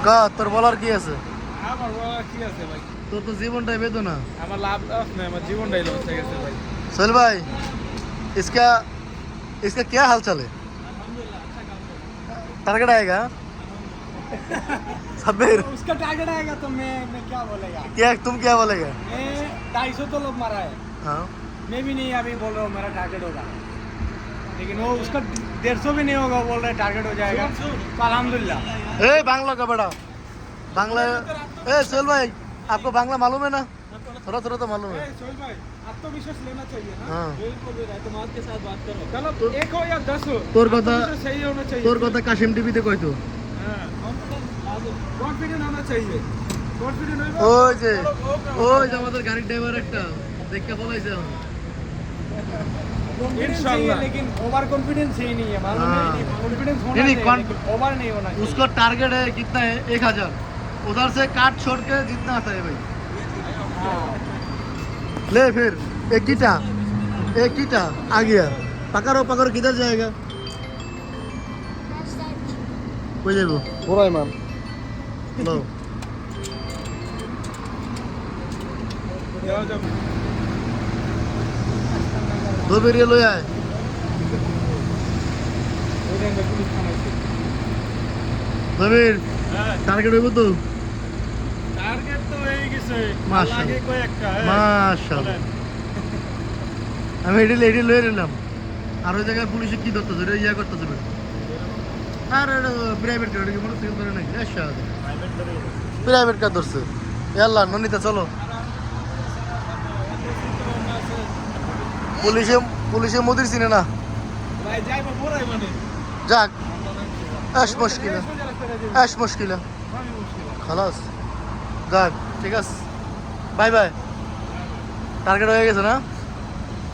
কা তোর বলার কি আছে? আমার বলার কি আছে ভাই? তোর তো জীবনটাই বেদনা। আমার লাভ লস নাই, আমার জীবনটাই লস হয়ে গেছে ভাই। সোহেল ভাই, इसका इसका क्या हाल चाल है? टारगेट आएगा सबीर? उसका टारगेट आएगा तो मैं क्या बोलेगा? क्या तुम क्या बोलेगा? मैं 250 तो लोग मारा है, हाँ मैं भी नहीं अभी बोल रहा हूँ मेरा टारगेट होगा, लेकिन वो उसका 150 भी नहीं होगा, बोल रहे टारगेट हो जाएगा तो अल्हम्दुलिल्लाह। ए बांग्ला का बड़ा बांग्ला। ए सोहेल भाई, आपको बांग्ला मालूम है ना? थोड़ा थोड़ा तो मालूम है। सोहेल भाई, आत्मविश्वास लेना चाहिए ना। हाँ बिल्कुल भी एतमाद के साथ बात करो, चलो एक हो या 10 हो, তোর কথা आत्मविश्वास सही होना चाहिए। তোর কথা কাশিম টিভিতে কইতো। कॉन्फिडेंट होना चाहिए, कॉन्फिडेंट ওই যে আমাদের গাড়ির ড্রাইভার একটা দেখে বলাইছে इंशाल्लाह, लेकिन ओवर कॉन्फिडेंस ही नहीं है, मालूम है? कॉन्फिडेंस होना नहीं, चाहिए, लेकिन ओवर नहीं होना चाहिए। उसका टारगेट है कितना है? 1000। उधर से काट छोड़ के जितना आता है भाई ले, फिर एक कीटा आ गया। पकड़ो किधर जाएगा? कोई जाबो पूरा ईमान लो दो बेरिया लो आए। जमीर टारगेट হইব তো? টার্গেট তো হয়ে গেছে, মাশাআল্লাহ। লাগে কয়েকটা মাশাআল্লাহ। আমি এডি লয়ে নিলাম। আর ওই জায়গায় পুলিশে কি ধরতেছে? এটা ইয়া করতেছে বেটা। আর এটা প্রাইভেট গাড়ি কি মোটরসাইকেল ধরে নাকি? আচ্ছা প্রাইভেট কার ধরছে। ইয়াল্লা ননিতা চলো। পুলিশে মোদির চিনে না। ভাই যাইবো পুরা ईमाने যাক ايش مشكلة خلاص যাক ঠিক আছে। Bye bye. টার্গেট হয়ে গেছে না?